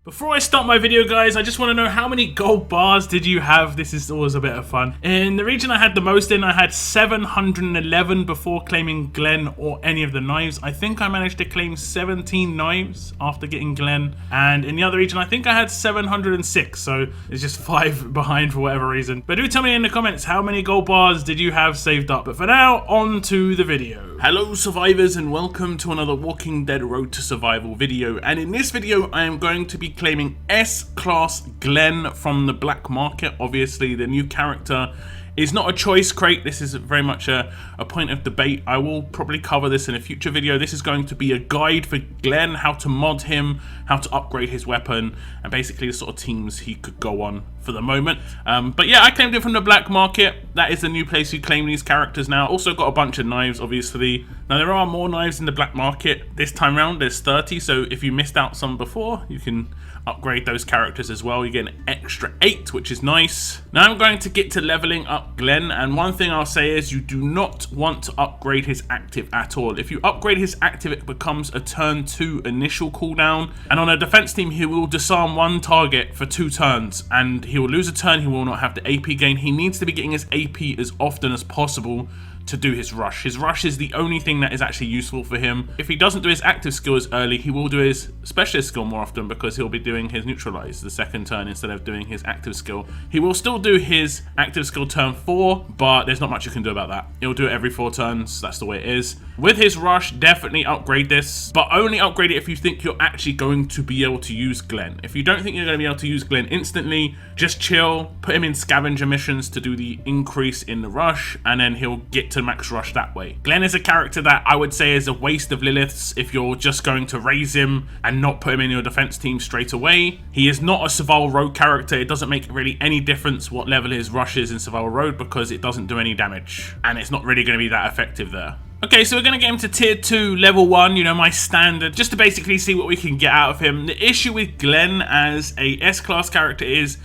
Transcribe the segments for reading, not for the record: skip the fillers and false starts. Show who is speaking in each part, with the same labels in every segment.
Speaker 1: Before I start my video, guys, I just want to know how many gold bars did you have? This is always a bit of fun. In the region I had the most in, I had 711 before claiming Glen or any of the knives. I think I managed to claim 17 knives after getting Glen. And in the other region, I think I had 706, so it's just 5 behind for whatever reason. But do tell me in the comments, how many gold bars did you have saved up? But for now, on to the video. Hello survivors, and welcome to another Walking Dead Road to Survival video. And in this video, I am going to be claiming S-Class Glen from the black market. Obviously, the new character is not a choice crate. This is very much a point of debate. I will probably cover this in a future video. This is going to be a guide for Glen, how to mod him, how to upgrade his weapon, and basically the sort of teams he could go on for the moment. But yeah, I claimed it from the black market. That is the new place you claim these characters now. Also got a bunch of knives, obviously. Now there are more knives in the black market. This time around there's 30, so if you missed out some before, you can upgrade those characters as well. You get an extra 8, which is nice. Now I'm going to get to leveling up Glen, and one thing I'll say is you do not want to upgrade his active at all. If you upgrade his active, it becomes a turn 2 initial cooldown, and on a defense team he will disarm one target for 2 turns, and he will lose a turn. He will not have the AP gain. He needs to be getting his AP as often as possible to do his rush. His rush is the only thing that is actually useful for him. If he doesn't do his active skill as early, he will do his specialist skill more often, because he'll be doing his Neutralize the second turn instead of doing his active skill. He will still do his active skill turn 4, but there's not much you can do about that. He'll do it every 4 turns. That's the way it is. With his rush, definitely upgrade this, but only upgrade it if you think you're actually going to be able to use Glen. If you don't think you're going to be able to use Glen instantly, just chill, put him in scavenger missions to do the increase in the rush, and then he'll get to max rush that way. Glen is a character that I would say is a waste of Lilith's if you're just going to raise him and not put him in your defense team straight away. He is not a survival road character. It doesn't make really any difference what level his rush is in survival road, because it doesn't do any damage, and it's not really going to be that effective there. Okay, so we're going to get him to tier 2, level 1, you know, my standard, just to basically see what we can get out of him. The issue with Glen as a S-Class character is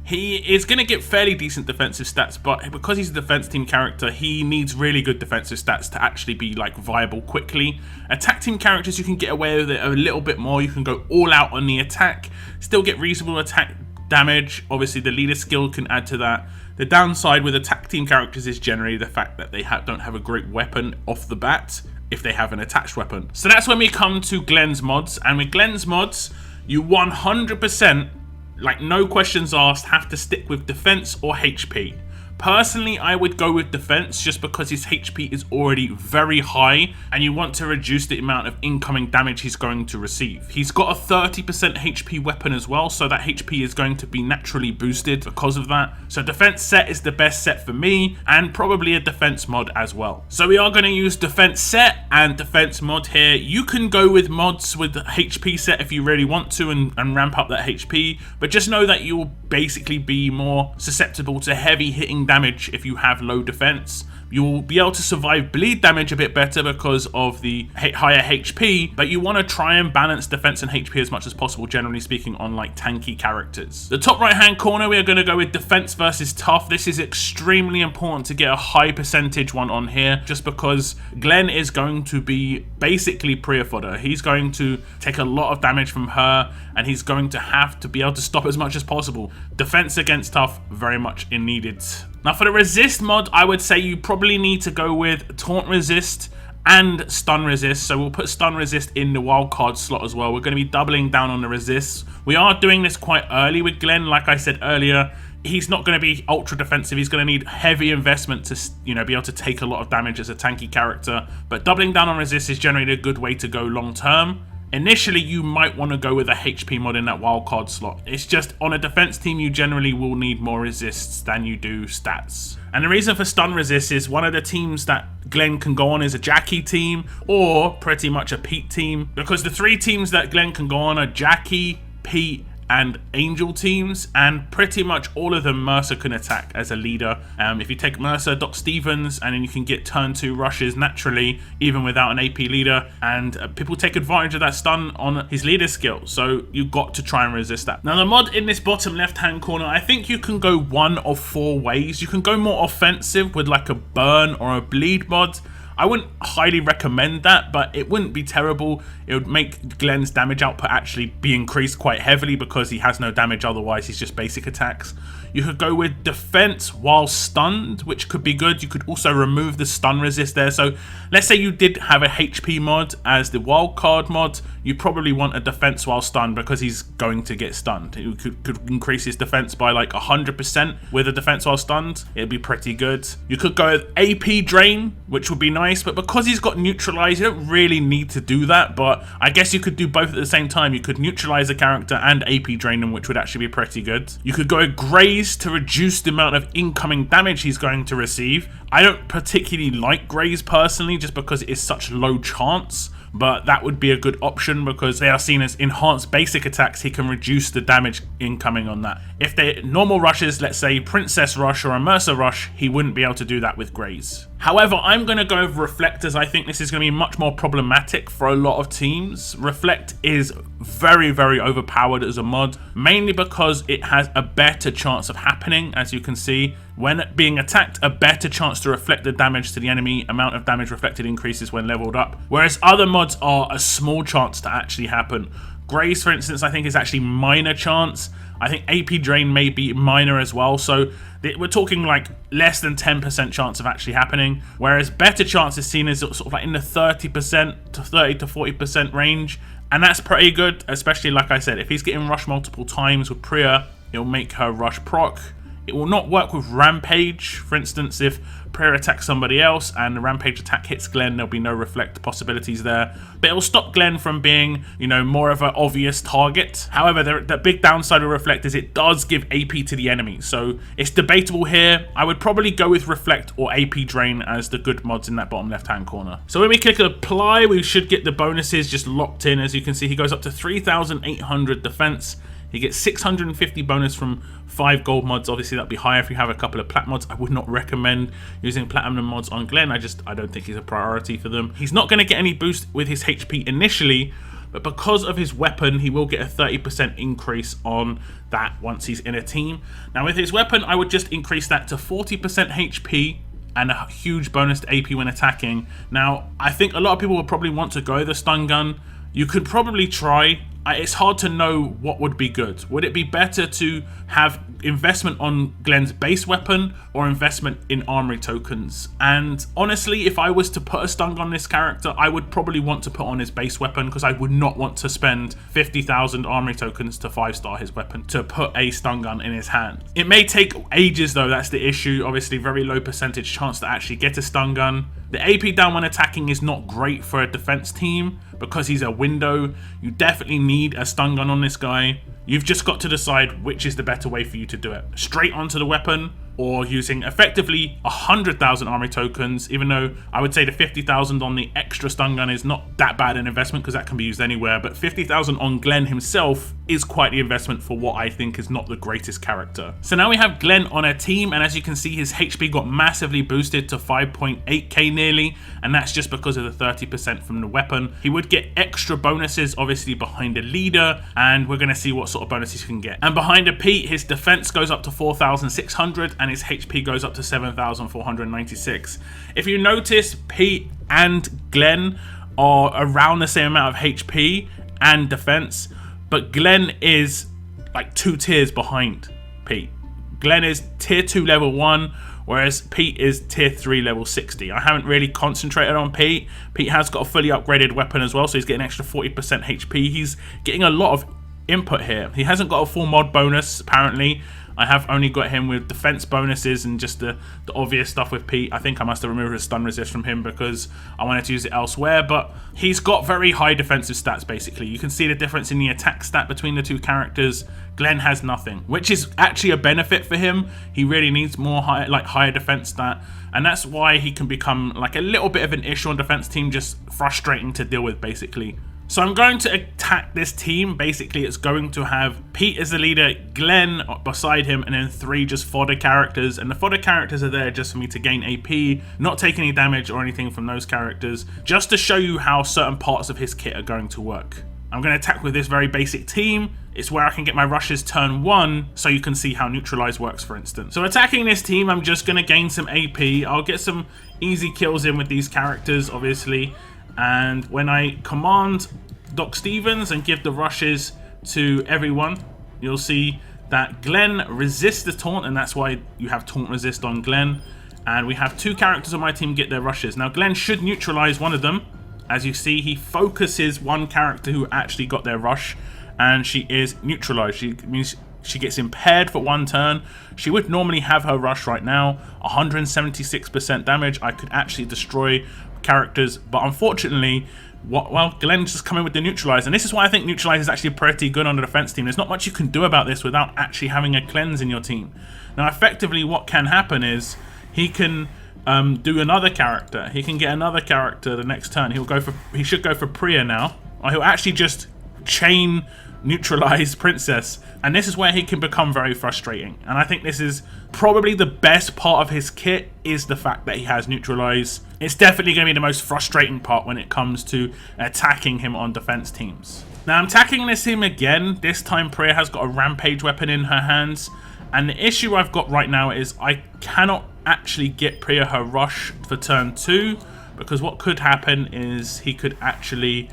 Speaker 1: he is going to get fairly decent defensive stats, but because he's a defense team character, he needs really good defensive stats to actually be like viable quickly. Attack team characters, you can get away with it a little bit more. You can go all out on the attack, still get reasonable attack damage. Obviously the leader skill can add to that. The downside with attack team characters is generally the fact that they don't have a great weapon off the bat if they have an attached weapon. So that's when we come to Glen's mods, and with Glen's mods, you 100%, like no questions asked, have to stick with defense or HP. Personally, I would go with defense just because his HP is already very high and you want to reduce the amount of incoming damage he's going to receive. He's got a 30% HP weapon as well, so that HP is going to be naturally boosted because of that. So defense set is the best set for me, and probably a defense mod as well. So we are going to use defense set and defense mod here. You can go with mods with the HP set if you really want to and ramp up that HP, but just know that you will basically be more susceptible to heavy hitting damage if you have low defense. You'll be able to survive bleed damage a bit better because of the higher HP, but you want to try and balance defense and HP as much as possible, generally speaking, on like tanky characters. The top right hand corner, we are going to go with defense versus tough. This is extremely important to get a high percentage one on here, just because Glen is going to be basically Priya fodder. He's going to take a lot of damage from her, and he's going to have to be able to stop as much as possible. Defense against tough, very much in needed. Now for the resist mod, I would say you probably need to go with taunt resist and stun resist. So we'll put stun resist in the wildcard slot as well. We're going to be doubling down on the resists. We are doing this quite early with Glen. Like I said earlier, he's not going to be ultra defensive. He's going to need heavy investment to, you know, be able to take a lot of damage as a tanky character. But doubling down on resist is generally a good way to go long term. Initially, you might want to go with a HP mod in that wildcard slot. It's just on a defense team, you generally will need more resists than you do stats. And the reason for stun resist is one of the teams that Glen can go on is a Jackie team or pretty much a Pete team, because the 3 teams that Glen can go on are Jackie, Pete, and Angel teams, and pretty much all of them Mercer can attack as a leader. If you take Mercer, Doc Stevens, and then you can get turn 2 rushes naturally even without an AP leader, and people take advantage of that stun on his leader skill, so you've got to try and resist that. Now the mod in this bottom left hand corner, I think you can go one of 4 ways. You can go more offensive with like a burn or a bleed mod. I wouldn't highly recommend that, but it wouldn't be terrible. It would make Glen's damage output actually be increased quite heavily because he has no damage otherwise, he's just basic attacks. You could go with defense while stunned, which could be good. You could also remove the stun resist there. So let's say you did have a HP mod as the wildcard mod, you probably want a defense while stunned because he's going to get stunned. You could increase his defense by like 100% with a defense while stunned. It'd be pretty good. You could go with AP drain, which would be nice, but because he's got neutralize, you don't really need to do that, but I guess you could do both at the same time. You could neutralize a character and AP drain him, which would actually be pretty good. You could go with graze to reduce the amount of incoming damage he's going to receive. I don't particularly like graze personally just because it is such low chance, but that would be a good option because they are seen as enhanced basic attacks. He can reduce the damage incoming on that. If they're normal rushes, let's say Princess Rush or a Mercer Rush, he wouldn't be able to do that with graze. However, I'm going to go with Reflectors. I think this is going to be much more problematic for a lot of teams. Reflect is very, very overpowered as a mod, mainly because it has a better chance of happening, as you can see. When being attacked, a better chance to reflect the damage to the enemy. Amount of damage reflected increases when leveled up, whereas other mods are a small chance to actually happen. Graze, for instance, I think is actually minor chance. I think AP Drain may be minor as well, so we're talking like less than 10% chance of actually happening, whereas better chance is seen as sort of like in the 30% to 30 to 40% range, and that's pretty good, especially like I said, if he's getting rushed multiple times with Priya, it'll make her rush proc. It will not work with Rampage. For instance, if Priya attacks somebody else and the Rampage attack hits Glen, there'll be no reflect possibilities there. But it will stop Glen from being, you know, more of an obvious target. However, the big downside of Reflect is it does give AP to the enemy. So it's debatable here. I would probably go with Reflect or AP Drain as the good mods in that bottom left-hand corner. So when we click Apply, we should get the bonuses just locked in. As you can see, he goes up to 3,800 defense. He gets 650 bonus from 5 gold mods. Obviously, that'd be higher if you have a couple of plat mods. I would not recommend using platinum mods on Glen. I don't think he's a priority for them. He's not going to get any boost with his HP initially, but because of his weapon, he will get a 30% increase on that once he's in a team. Now, with his weapon, I would just increase that to 40% HP and a huge bonus to AP when attacking. Now, I think a lot of people will probably want to go the stun gun. You could probably try. It's hard to know what would be good. Would it be better to have investment on Glen's base weapon or investment in armory tokens? And honestly, if I was to put a stun gun on this character, I would probably want to put on his base weapon because I would not want to spend 50,000 armory tokens to 5-star his weapon to put a stun gun in his hand. It may take ages though, that's the issue. Obviously, very low percentage chance to actually get a stun gun. The AP down when attacking is not great for a defense team because he's a window. You definitely need a stun gun on this guy. You've just got to decide which is the better way for you to do it. Straight onto the weapon or using effectively 100,000 armory tokens, even though I would say the 50,000 on the extra stun gun is not that bad an investment because that can be used anywhere, but 50,000 on Glen himself is quite the investment for what I think is not the greatest character. So now we have Glen on a team, and as you can see, his HP got massively boosted to 5.8k nearly, and that's just because of the 30% from the weapon. He would get extra bonuses, obviously, behind a leader, and we're going to see what sort of bonuses he can get. And behind a Pete, his defense goes up to 4,600, and his HP goes up to 7,496. If you notice, Pete and Glen are around the same amount of HP and defense, but Glen is like 2 tiers behind Pete. Glen is tier 2 level 1, whereas Pete is tier 3 level 60. I haven't really concentrated on Pete. Pete has got a fully upgraded weapon as well, so he's getting an extra 40% HP. He's getting a lot of input here. He hasn't got a full mod bonus, apparently. I have only got him with defense bonuses and just the obvious stuff with Pete. I think I must have removed his stun resist from him because I wanted to use it elsewhere, but he's got very high defensive stats, basically. You can see the difference in the attack stat between the two characters. Glen has nothing, which is actually a benefit for him. He really needs more higher defense stat, and that's why he can become like a little bit of an issue on defense team, just frustrating to deal with, basically. So I'm going to attack this team. Basically, it's going to have Pete as the leader, Glen beside him, and then 3 just fodder characters. And the fodder characters are there just for me to gain AP, not take any damage or anything from those characters, just to show you how certain parts of his kit are going to work. I'm going to attack with this very basic team. It's where I can get my rushes turn 1, so you can see how Neutralize works, for instance. So attacking this team, I'm just going to gain some AP. I'll get some easy kills in with these characters, obviously. And when I command Doc Stevens and give the rushes to everyone, you'll see that Glen resists the taunt, and that's why you have taunt resist on Glen. And we have 2 characters on my team get their rushes. Now Glen should neutralize one of them. As you see, he focuses one character who actually got their rush, and she is neutralized. She means she gets impaired for 1 turn. She would normally have her rush right now, 176% damage. I could actually destroy characters, but unfortunately, well, Glen's just coming with the Neutralize, and this is why I think Neutralize is actually pretty good on the defense team. There's not much you can do about this without actually having a cleanse in your team. Now, effectively, what can happen is he can do another character. He can get another character the next turn. He should go for Priya now, or he'll actually just chain Neutralize Princess, and this is where he can become very frustrating. And I think this is probably the best part of his kit, is the fact that he has Neutralize. It's definitely going to be the most frustrating part when it comes to attacking him on defense teams. Now I'm attacking this team again. This time Priya has got a rampage weapon in her hands, and the issue I've got right now is I cannot actually get Priya her rush for turn 2, because what could happen is he could actually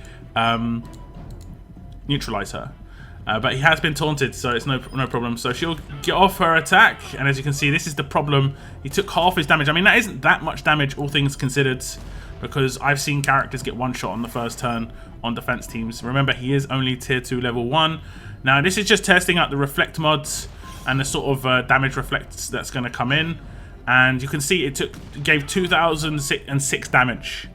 Speaker 1: neutralize her. But he has been taunted, so it's no problem. So she'll get off her attack, and as you can see, this is the problem. He took half his damage. I mean, that isn't that much damage, all things considered, because I've seen characters get 1 shot on the first turn on defense teams. Remember, he is only tier 2 level 1. Now, this is just testing out the reflect mods and the sort of damage reflects that's going to come in. And you can see it gave 2006 damage.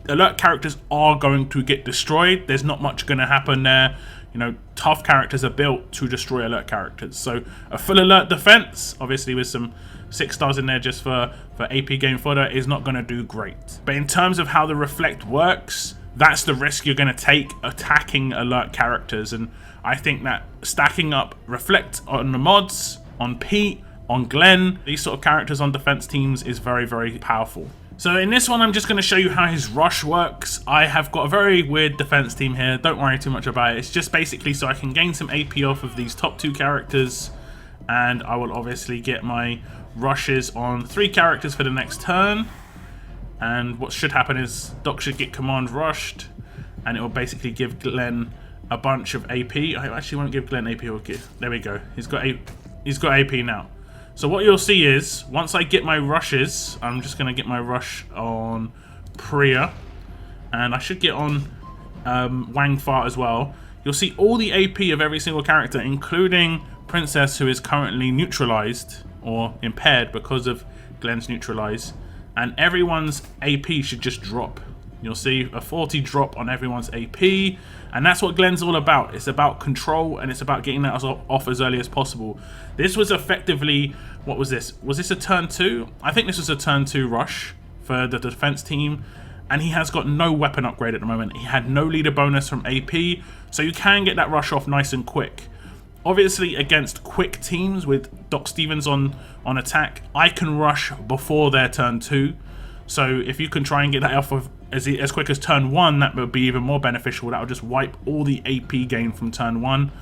Speaker 1: Alert characters are going to get destroyed. There's not much going to happen there. You know, tough characters are built to destroy alert characters. So a full alert defense, obviously with some 6 stars in there just for AP game fodder, is not going to do great. But in terms of how the reflect works, that's the risk you're going to take attacking alert characters. And I think that stacking up reflect on the mods, on Pete, on Glen, these sort of characters on defense teams is very, very powerful. So in this one, I'm just going to show you how his rush works. I have got a very weird defense team here. Don't worry too much about it. It's just basically so I can gain some AP off of these top 2 characters. And I will obviously get my rushes on 3 characters for the next turn. And what should happen is Doc should get command rushed. And it will basically give Glen a bunch of AP. I actually won't give Glen AP. There we go. He's got AP now. So what you'll see is, once I get my rushes, I'm just going to get my rush on Priya. And I should get on Wang Fa as well. You'll see all the AP of every single character, including Princess, who is currently neutralized or impaired because of Glen's Neutralize. And everyone's AP should just drop. You'll see a 40 drop on everyone's AP. And that's what Glen's all about. It's about control, and it's about getting that off as early as possible. This was effectively, what was this? Was this a turn 2? I think this was a turn 2 rush for the defense team. And he has got no weapon upgrade at the moment. He had no leader bonus from AP. So you can get that rush off nice and quick. Obviously, against quick teams with Doc Stevens on attack, I can rush before their turn 2. So if you can try and get that off of as quick as turn 1, that would be even more beneficial. That would just wipe all the AP gain from turn 1.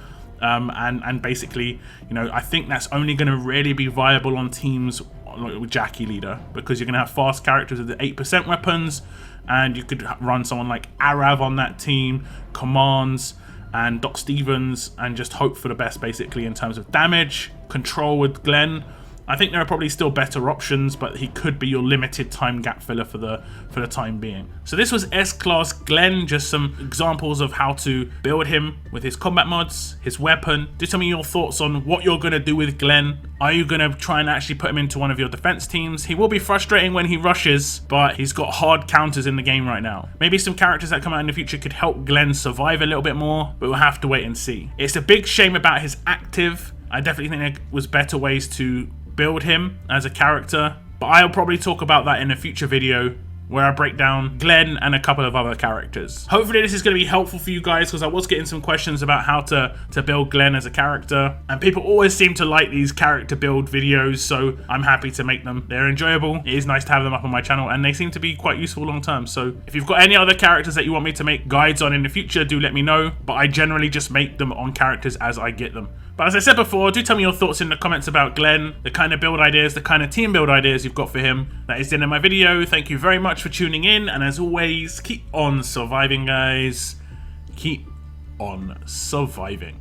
Speaker 1: And basically, you know, I think that's only going to really be viable on teams with Jackie leader, because you're going to have fast characters with the 8% weapons, and you could run someone like Arav on that team, commands, and Doc Stevens, and just hope for the best basically in terms of damage. Control with Glen. I think there are probably still better options, but he could be your limited time gap filler for the time being. So this was S-Class Glen, just some examples of how to build him with his combat mods, his weapon. Do tell me your thoughts on what you're going to do with Glen. Are you going to try and actually put him into one of your defense teams? He will be frustrating when he rushes, but he's got hard counters in the game right now. Maybe some characters that come out in the future could help Glen survive a little bit more, but we'll have to wait and see. It's a big shame about his active. I definitely think there was better ways to build him as a character, but I'll probably talk about that in a future video where I break down Glen and a couple of other characters. Hopefully this is going to be helpful for you guys, because I was getting some questions about how to build Glen as a character, and people always seem to like these character build videos, so I'm happy to make them. They're enjoyable. It is nice to have them up on my channel, and they seem to be quite useful long term. So if you've got any other characters that you want me to make guides on in the future, do let me know, but I generally just make them on characters as I get them. But as I said before, do tell me your thoughts in the comments about Glen, the kind of build ideas, the kind of team build ideas you've got for him. That is the end of my video. Thank you very much for tuning in, and as always, keep on surviving, guys. Keep on surviving.